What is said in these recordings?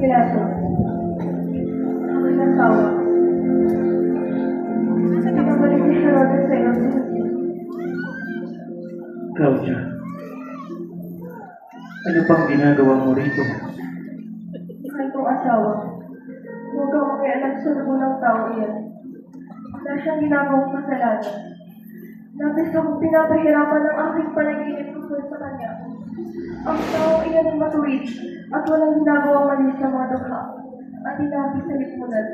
Pilato. Ako ng tawa. Pinabalik ni Herodes sa iyo. Claudia, ano bang ginagawa mo rito? Mahal kong asawa. Huwag kang makialam sa unang tao iyan. Wala siyang ginagawang kasalanan. Labis akong pinapahirapan ng aking panaginip tungkol sa kanya. Ang tao iyan ay matuwid at walang ginagawang mali sa mga dukha at inabi sa lipunan.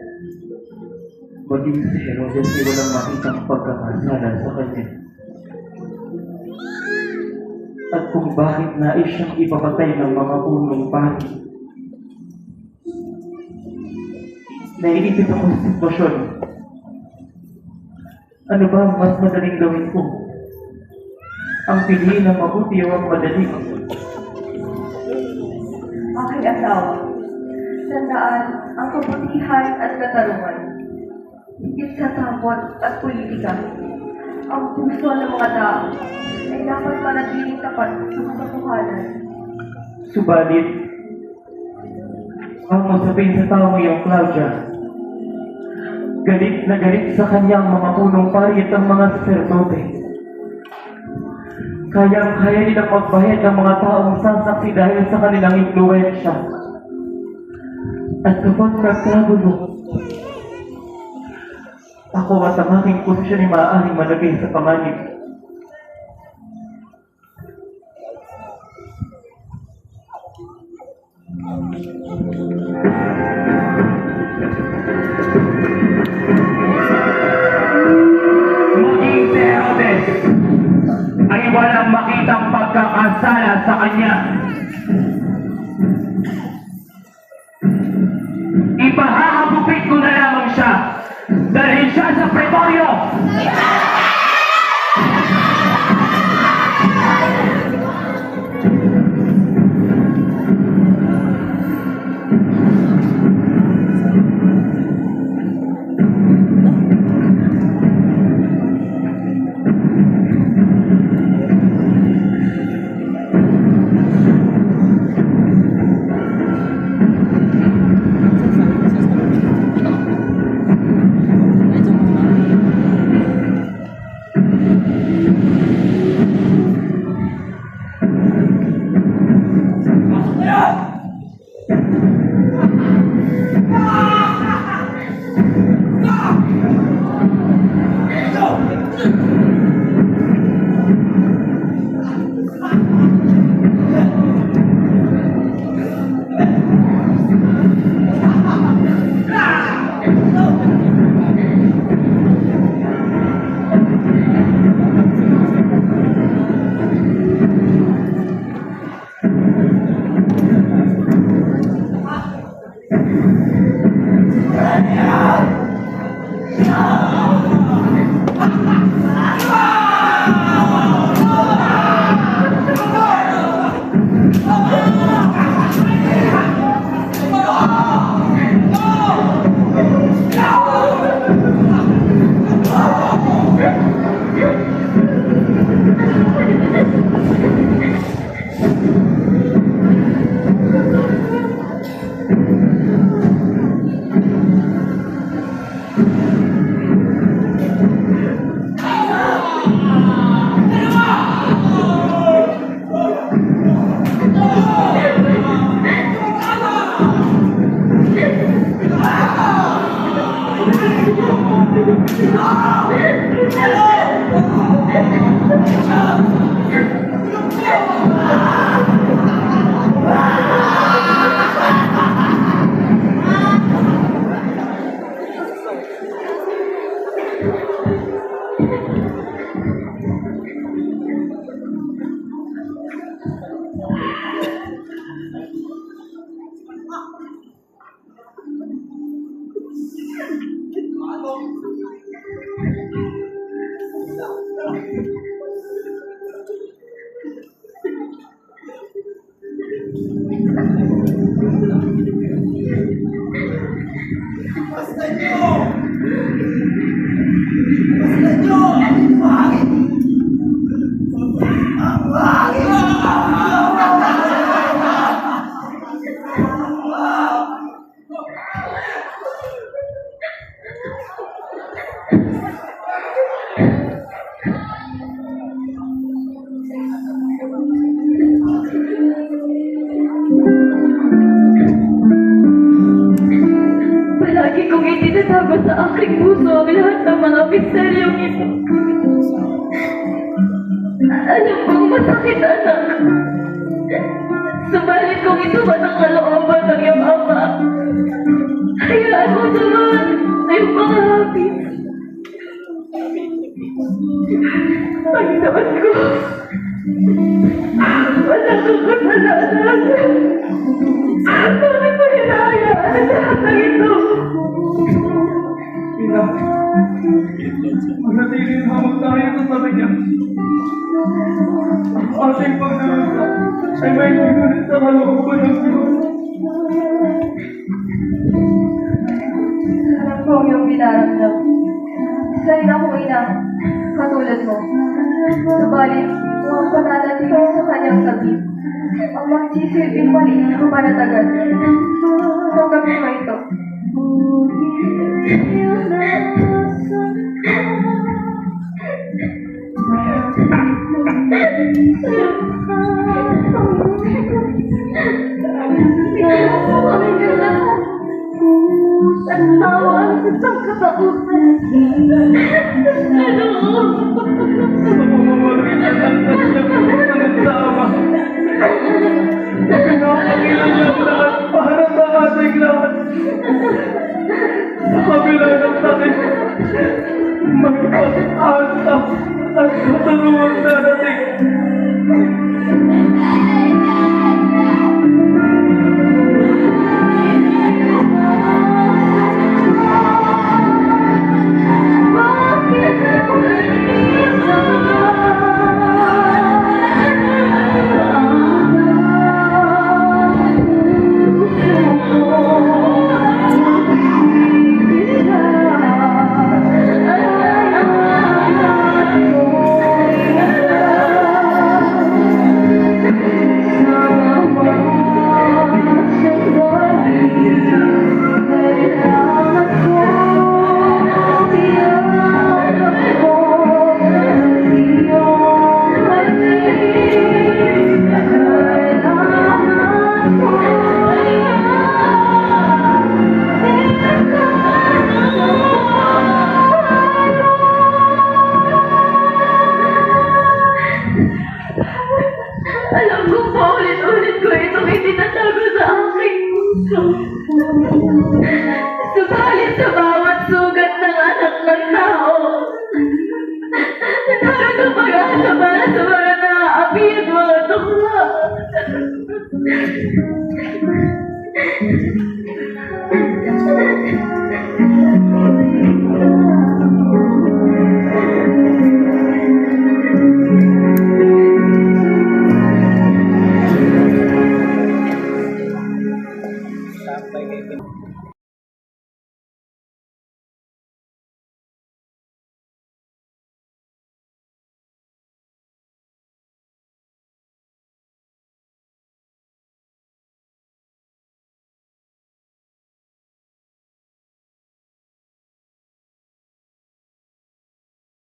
Maging si Herodes ay walang makitang pagkakasala sa kanya. At kung bakit nais siyang ipapatay ng mga punong pari. Naiipit ako sa sitwasyon. Ano ba ang mas madaling gawin ko? Ang piliin ng mabuti o ang madali? Aking asawa. Tandaan ang kabutihan at katarungan. Higit sa takot at politika. Ang puso ng mga tao ay dapat manatiling tapat sa katotohanan. Subalit, ang sabihin sa tao ngayong Claudia, galit na galit sa kanyang mga punong pari at ang mga saserdote. Kaya nilang magbahed ng mga taong sasaksi dahil sa kanilang impluensya. At kapag nagkagulo, ako at ang aking posisyon ay maaaring malagay sa panganib. Maging si Herodes ay walang makitang pagkakasala sa kanya. Ipahahagupit ko na lamang siya dahil siya sa pretoryo. Itinago sa aking puso ang lahat ng mga misteryong ito. Alam kong masakit, anak. Subalit kung ito ba ang kalooban ng iyong ama, hayaan mo tuloy na iyong mga hapit. Pagdaman ko, wala kang kasalanan. Bakit mo hinahayaan ang lahat ng ito? Ina, manatiling hamon tayo sa sabi niya. Ang ating pagdarusa ay may ngunit sa kalooban ng Diyos. Alam ko ang iyong pinaramdam. Isa rin akong ina, katulad mo. Subalit, huwag pananatiling sa kanyang tabi. Ang magsisilbing maliit ko panatagan. Tanggap mo ito. Ang tawa ang isang katausan. Ano? Sa pamamagitan ng kanyang pagkasalit sa Ama, pinapagilan niya ang lahat para sa ating lahat. Sa kabila ng sakit, may pag-asa at katarungan darating. Alam ko paulit-ulit ko itong itinatago sa aking puso. Subalit sa bawat sugat ng anak ng tao, naroon ang pag-asa para sa mga naaapi at mga tukla.